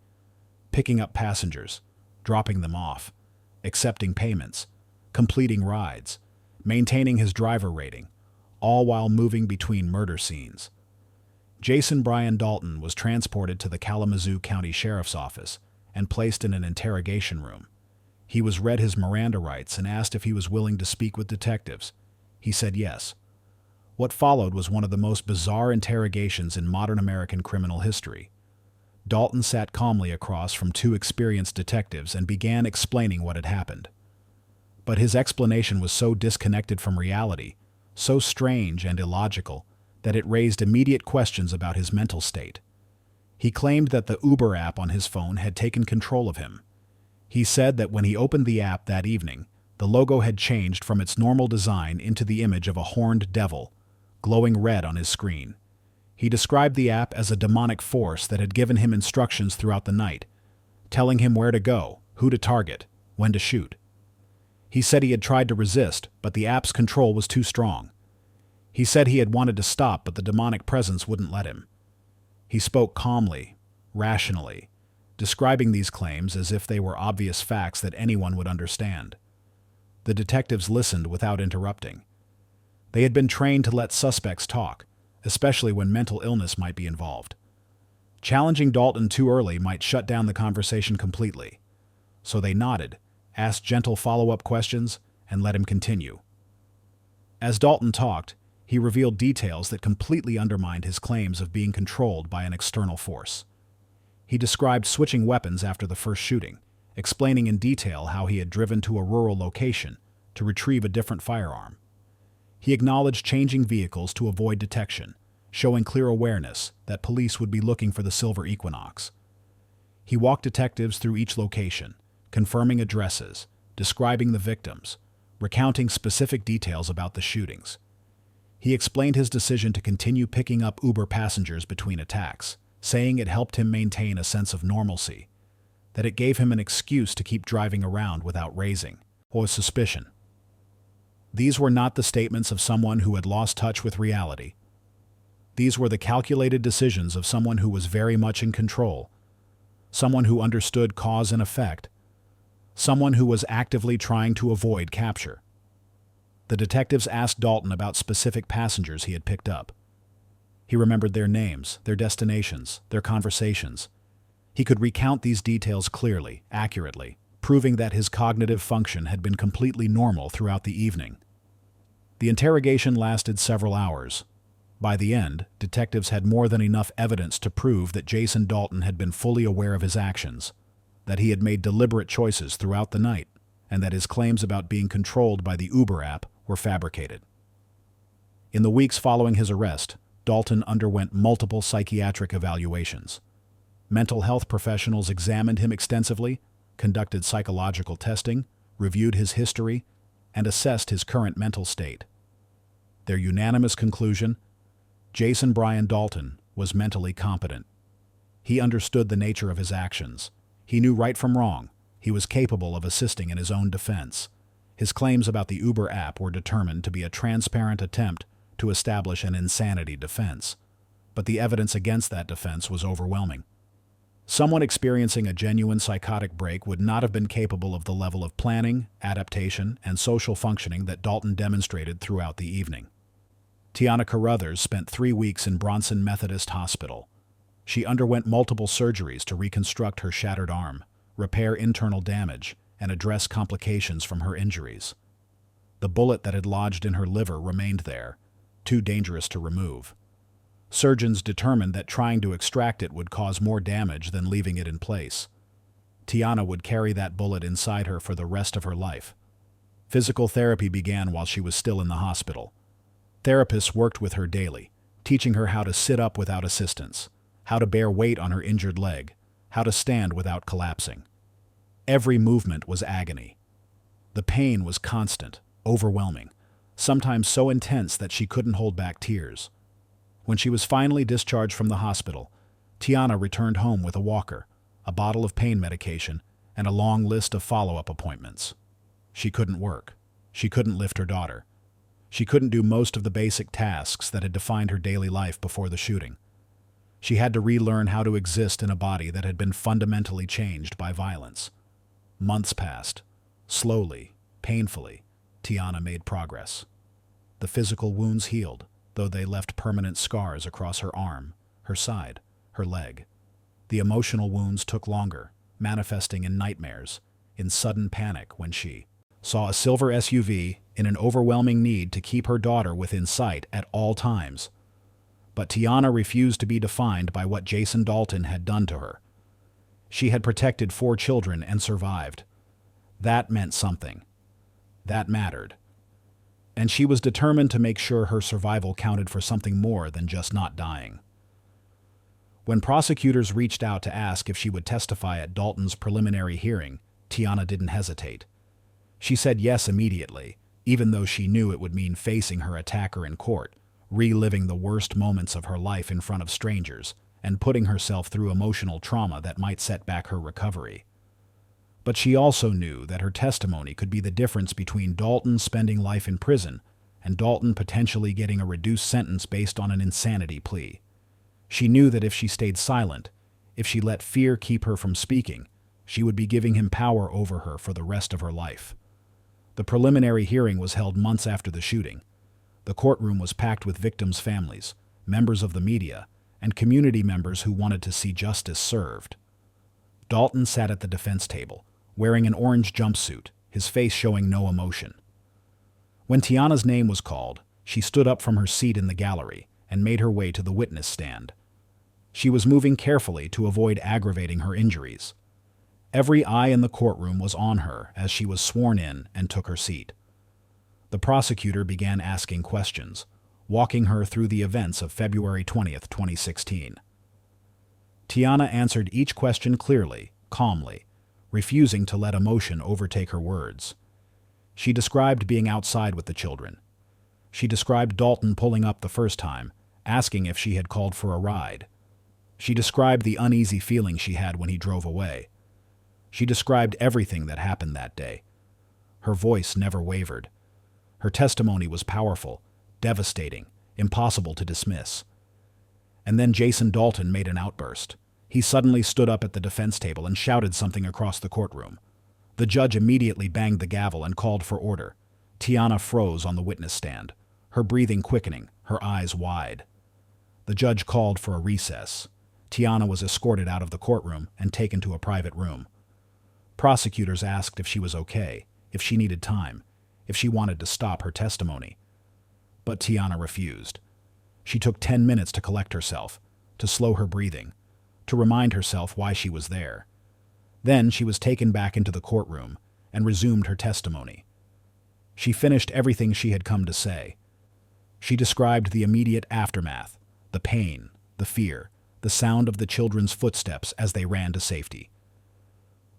Speaker 1: Picking up passengers, dropping them off, accepting payments, completing rides, maintaining his driver rating, all while moving between murder scenes. Jason Brian Dalton was transported to the Kalamazoo County Sheriff's Office and placed in an interrogation room. He was read his Miranda rights and asked if he was willing to speak with detectives. He said yes. What followed was one of the most bizarre interrogations in modern American criminal history. Dalton sat calmly across from 2 experienced detectives and began explaining what had happened. But his explanation was so disconnected from reality, so strange and illogical, that it raised immediate questions about his mental state. He claimed that the Uber app on his phone had taken control of him. He said that when he opened the app that evening, the logo had changed from its normal design into the image of a horned devil, glowing red on his screen. He described the app as a demonic force that had given him instructions throughout the night, telling him where to go, who to target, when to shoot. He said he had tried to resist, but the app's control was too strong. He said he had wanted to stop, but the demonic presence wouldn't let him. He spoke calmly, rationally, describing these claims as if they were obvious facts that anyone would understand. The detectives listened without interrupting. They had been trained to let suspects talk, especially when mental illness might be involved. Challenging Dalton too early might shut down the conversation completely. So they nodded, asked gentle follow-up questions, and let him continue. As Dalton talked, he revealed details that completely undermined his claims of being controlled by an external force. He described switching weapons after the first shooting, explaining in detail how he had driven to a rural location to retrieve a different firearm. He acknowledged changing vehicles to avoid detection, showing clear awareness that police would be looking for the Silver Equinox. He walked detectives through each location, confirming addresses, describing the victims, recounting specific details about the shootings. He explained his decision to continue picking up Uber passengers between attacks, saying it helped him maintain a sense of normalcy, that it gave him an excuse to keep driving around without raising or suspicion. These were not the statements of someone who had lost touch with reality. These were the calculated decisions of someone who was very much in control, someone who understood cause and effect, someone who was actively trying to avoid capture. The detectives asked Dalton about specific passengers he had picked up. He remembered their names, their destinations, their conversations. He could recount these details clearly, accurately, proving that his cognitive function had been completely normal throughout the evening. The interrogation lasted several hours. By the end, detectives had more than enough evidence to prove that Jason Dalton had been fully aware of his actions, that he had made deliberate choices throughout the night, and that his claims about being controlled by the Uber app were fabricated. In the weeks following his arrest, Dalton underwent multiple psychiatric evaluations. Mental health professionals examined him extensively, conducted psychological testing, reviewed his history, and assessed his current mental state. Their unanimous conclusion: Jason Brian Dalton was mentally competent. He understood the nature of his actions. He knew right from wrong. He was capable of assisting in his own defense. His claims about the Uber app were determined to be a transparent attempt to establish an insanity defense, but the evidence against that defense was overwhelming. Someone experiencing a genuine psychotic break would not have been capable of the level of planning, adaptation, and social functioning that Dalton demonstrated throughout the evening. Tiana Carruthers spent 3 weeks in Bronson Methodist Hospital. She underwent multiple surgeries to reconstruct her shattered arm, repair internal damage, and address complications from her injuries. The bullet that had lodged in her liver remained there, too dangerous to remove. Surgeons determined that trying to extract it would cause more damage than leaving it in place. Tiana would carry that bullet inside her for the rest of her life. Physical therapy began while she was still in the hospital. Therapists worked with her daily, teaching her how to sit up without assistance, how to bear weight on her injured leg, how to stand without collapsing. Every movement was agony. The pain was constant, overwhelming, sometimes so intense that she couldn't hold back tears. When she was finally discharged from the hospital, Tiana returned home with a walker, a bottle of pain medication, and a long list of follow-up appointments. She couldn't work. She couldn't lift her daughter. She couldn't do most of the basic tasks that had defined her daily life before the shooting. She had to relearn how to exist in a body that had been fundamentally changed by violence. Months passed. Slowly, painfully, Tiana made progress. The physical wounds healed, though they left permanent scars across her arm, her side, her leg. The emotional wounds took longer, manifesting in nightmares, in sudden panic when she saw a silver SUV in an overwhelming need to keep her daughter within sight at all times. But Tiana refused to be defined by what Jason Dalton had done to her. She had protected 4 children and survived. That meant something. That mattered. And she was determined to make sure her survival counted for something more than just not dying. When prosecutors reached out to ask if she would testify at Dalton's preliminary hearing, Tiana didn't hesitate. She said yes immediately, even though she knew it would mean facing her attacker in court, reliving the worst moments of her life in front of strangers, and putting herself through emotional trauma that might set back her recovery. But she also knew that her testimony could be the difference between Dalton spending life in prison and Dalton potentially getting a reduced sentence based on an insanity plea. She knew that if she stayed silent, if she let fear keep her from speaking, she would be giving him power over her for the rest of her life. The preliminary hearing was held months after the shooting. The courtroom was packed with victims' families, members of the media, and community members who wanted to see justice served. Dalton sat at the defense table, wearing an orange jumpsuit, his face showing no emotion. When Tiana's name was called, she stood up from her seat in the gallery and made her way to the witness stand. She was moving carefully to avoid aggravating her injuries. Every eye in the courtroom was on her as she was sworn in and took her seat. The prosecutor began asking questions, walking her through the events of February 20th, 2016. Tiana answered each question clearly, calmly, refusing to let emotion overtake her words. She described being outside with the children. She described Dalton pulling up the first time, asking if she had called for a ride. She described the uneasy feeling she had when he drove away. She described everything that happened that day. Her voice never wavered. Her testimony was powerful, devastating, impossible to dismiss. And then Jason Dalton made an outburst. He suddenly stood up at the defense table and shouted something across the courtroom. The judge immediately banged the gavel and called for order. Tiana froze on the witness stand, her breathing quickening, her eyes wide. The judge called for a recess. Tiana was escorted out of the courtroom and taken to a private room. Prosecutors asked if she was okay, if she needed time, if she wanted to stop her testimony. But Tiana refused. She took 10 minutes to collect herself, to slow her breathing, to remind herself why she was there. Then she was taken back into the courtroom and resumed her testimony. She finished everything she had come to say. She described the immediate aftermath, the pain, the fear, the sound of the children's footsteps as they ran to safety.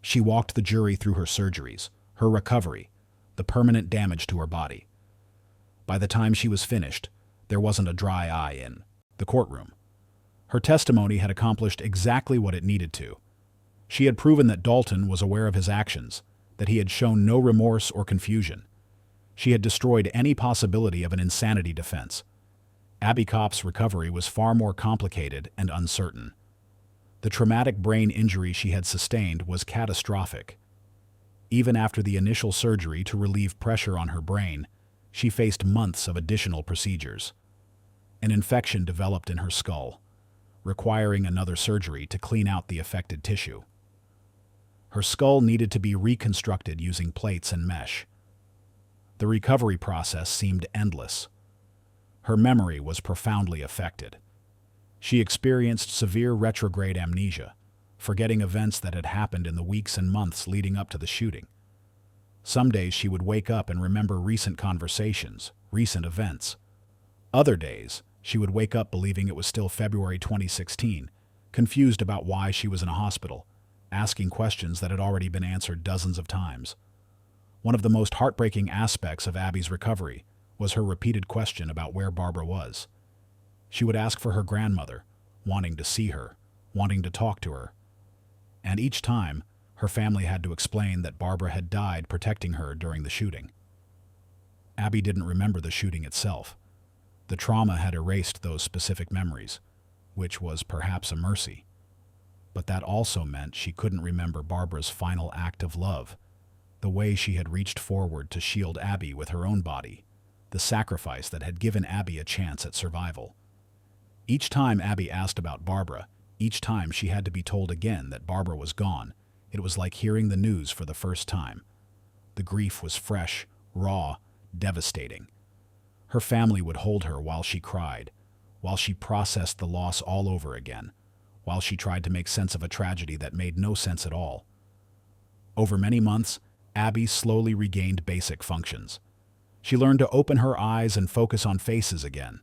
Speaker 1: She walked the jury through her surgeries, her recovery, the permanent damage to her body. By the time she was finished, there wasn't a dry eye in the courtroom. Her testimony had accomplished exactly what it needed to. She had proven that Dalton was aware of his actions, that he had shown no remorse or confusion. She had destroyed any possibility of an insanity defense. Abbie Kopp's recovery was far more complicated and uncertain. The traumatic brain injury she had sustained was catastrophic. Even after the initial surgery to relieve pressure on her brain, she faced months of additional procedures. An infection developed in her skull, requiring another surgery to clean out the affected tissue. Her skull needed to be reconstructed using plates and mesh. The recovery process seemed endless. Her memory was profoundly affected. She experienced severe retrograde amnesia, forgetting events that had happened in the weeks and months leading up to the shooting. Some days she would wake up and remember recent conversations, recent events. Other days, she would wake up believing it was still February 2016, confused about why she was in a hospital, asking questions that had already been answered dozens of times. One of the most heartbreaking aspects of Abbie's recovery was her repeated question about where Barbara was. She would ask for her grandmother, wanting to see her, wanting to talk to her. And each time, her family had to explain that Barbara had died protecting her during the shooting. Abbie didn't remember the shooting itself. The trauma had erased those specific memories, which was perhaps a mercy. But that also meant she couldn't remember Barbara's final act of love, the way she had reached forward to shield Abbie with her own body, the sacrifice that had given Abbie a chance at survival. Each time Abbie asked about Barbara, each time she had to be told again that Barbara was gone, it was like hearing the news for the first time. The grief was fresh, raw, devastating. Her family would hold her while she cried, while she processed the loss all over again, while she tried to make sense of a tragedy that made no sense at all. Over many months, Abbie slowly regained basic functions. She learned to open her eyes and focus on faces again.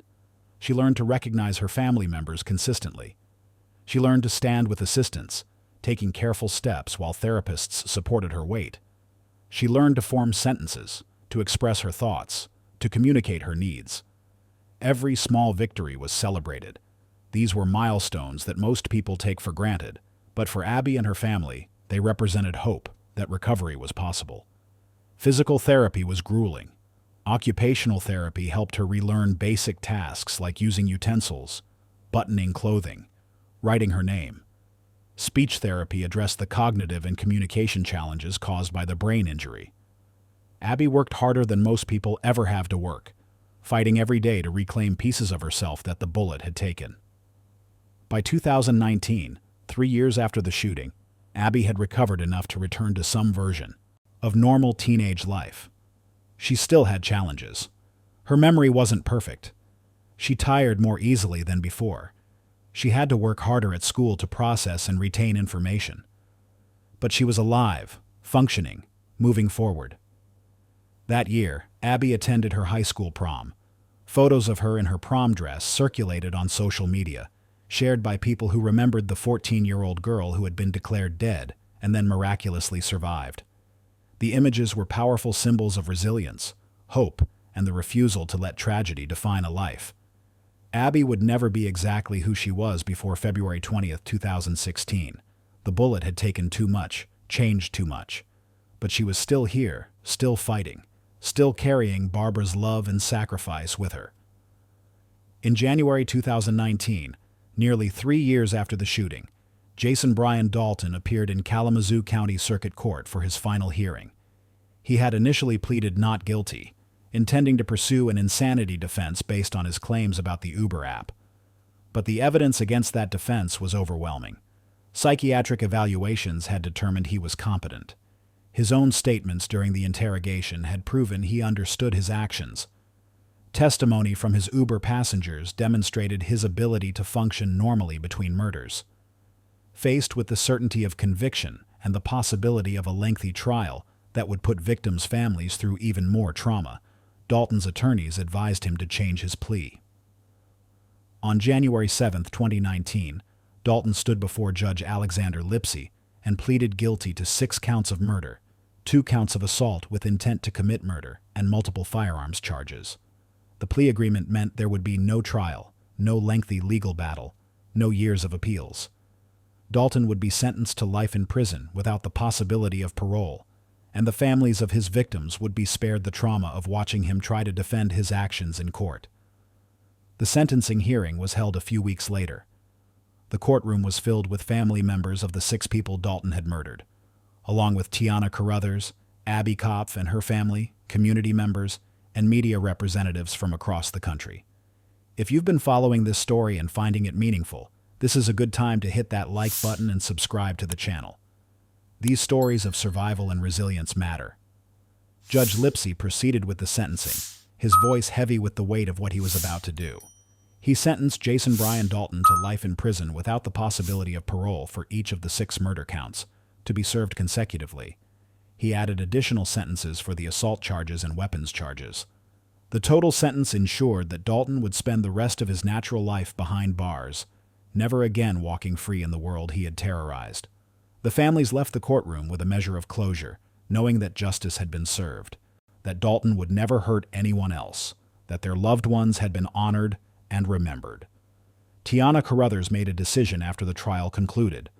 Speaker 1: She learned to recognize her family members consistently. She learned to stand with assistants, taking careful steps while therapists supported her weight. She learned to form sentences, to express her thoughts, to communicate her needs. Every small victory was celebrated. These were milestones that most people take for granted, but for Abbie and her family, they represented hope that recovery was possible. Physical therapy was grueling. Occupational therapy helped her relearn basic tasks like using utensils, buttoning clothing, writing her name. Speech therapy addressed the cognitive and communication challenges caused by the brain injury. Abbie worked harder than most people ever have to work, fighting every day to reclaim pieces of herself that the bullet had taken. By 2019, 3 years after the shooting, Abbie had recovered enough to return to some version of normal teenage life. She still had challenges. Her memory wasn't perfect. She tired more easily than before. She had to work harder at school to process and retain information. But she was alive, functioning, moving forward. That year, Abbie attended her high school prom. Photos of her in her prom dress circulated on social media, shared by people who remembered the 14-year-old girl who had been declared dead and then miraculously survived. The images were powerful symbols of resilience, hope, and the refusal to let tragedy define a life. Abbie would never be exactly who she was before February 20th, 2016. The bullet had taken too much, changed too much. But she was still here, still fighting, still carrying Barbara's love and sacrifice with her. In January 2019, nearly 3 years after the shooting, Jason Brian Dalton appeared in Kalamazoo County Circuit Court for his final hearing. He had initially pleaded not guilty, intending to pursue an insanity defense based on his claims about the Uber app. But the evidence against that defense was overwhelming. Psychiatric evaluations had determined he was competent. His own statements during the interrogation had proven he understood his actions. Testimony from his Uber passengers demonstrated his ability to function normally between murders. Faced with the certainty of conviction and the possibility of a lengthy trial that would put victims' families through even more trauma, Dalton's attorneys advised him to change his plea. On January 7, 2019, Dalton stood before Judge Alexander Lipsey and pleaded guilty to 6 counts of murder, 2 counts of assault with intent to commit murder, and multiple firearms charges. The plea agreement meant there would be no trial, no lengthy legal battle, no years of appeals. Dalton would be sentenced to life in prison without the possibility of parole, and the families of his victims would be spared the trauma of watching him try to defend his actions in court. The sentencing hearing was held a few weeks later. The courtroom was filled with family members of the 6 people Dalton had murdered, along with Tiana Carruthers, Abbie Kopf and her family, community members, and media representatives from across the country. If you've been following this story and finding it meaningful, this is a good time to hit that like button and subscribe to the channel. These stories of survival and resilience matter. Judge Lipsey proceeded with the sentencing, his voice heavy with the weight of what he was about to do. He sentenced Jason Brian Dalton to life in prison without the possibility of parole for each of the 6 murder counts, to be served consecutively. He added additional sentences for the assault charges and weapons charges. The total sentence ensured that Dalton would spend the rest of his natural life behind bars, never again walking free in the world he had terrorized. The families left the courtroom with a measure of closure, knowing that justice had been served, that Dalton would never hurt anyone else, that their loved ones had been honored and remembered. Tiana Carruthers made a decision after the trial concluded.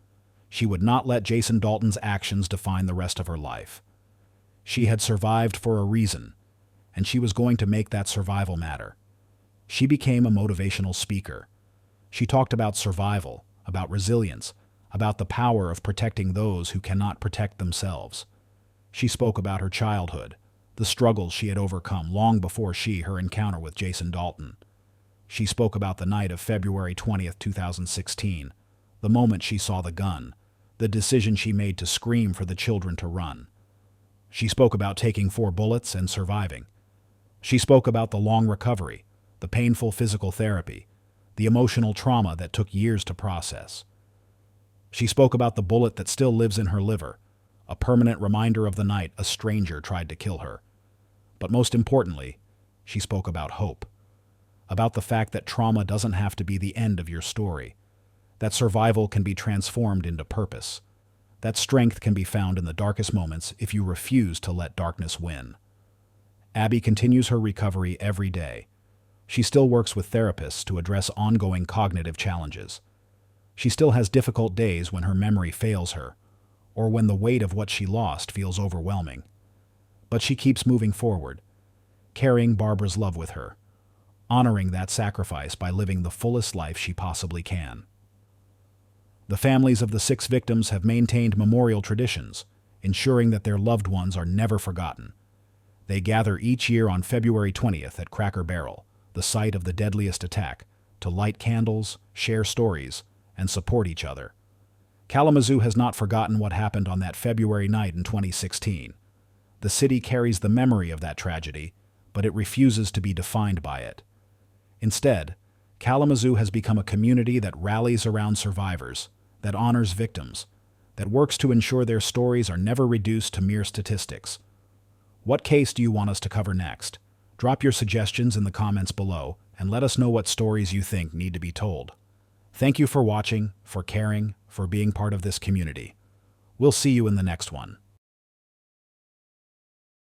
Speaker 1: She would not let Jason Dalton's actions define the rest of her life. She had survived for a reason, and she was going to make that survival matter. She became a motivational speaker. She talked about survival, about resilience, about the power of protecting those who cannot protect themselves. She spoke about her childhood, the struggles she had overcome long before her encounter with Jason Dalton. She spoke about the night of February 20th, 2016, the moment she saw the gun, the decision she made to scream for the children to run. She spoke about taking 4 bullets and surviving. She spoke about the long recovery, the painful physical therapy, the emotional trauma that took years to process. She spoke about the bullet that still lives in her liver, a permanent reminder of the night a stranger tried to kill her. But most importantly, she spoke about hope, about the fact that trauma doesn't have to be the end of your story, that survival can be transformed into purpose, that strength can be found in the darkest moments if you refuse to let darkness win. Abbie continues her recovery every day. She still works with therapists to address ongoing cognitive challenges. She still has difficult days when her memory fails her, or when the weight of what she lost feels overwhelming. But she keeps moving forward, carrying Barbara's love with her, honoring that sacrifice by living the fullest life she possibly can. The families of the 6 victims have maintained memorial traditions, ensuring that their loved ones are never forgotten. They gather each year on February 20th at Cracker Barrel, the site of the deadliest attack, to light candles, share stories, and support each other. Kalamazoo has not forgotten what happened on that February night in 2016. The city carries the memory of that tragedy, but it refuses to be defined by it. Instead, Kalamazoo has become a community that rallies around survivors, that honors victims, that works to ensure their stories are never reduced to mere statistics. What case do you want us to cover next? Drop your suggestions in the comments below and let us know what stories you think need to be told. Thank you for watching, for caring, for being part of this community. We'll see you in the next one.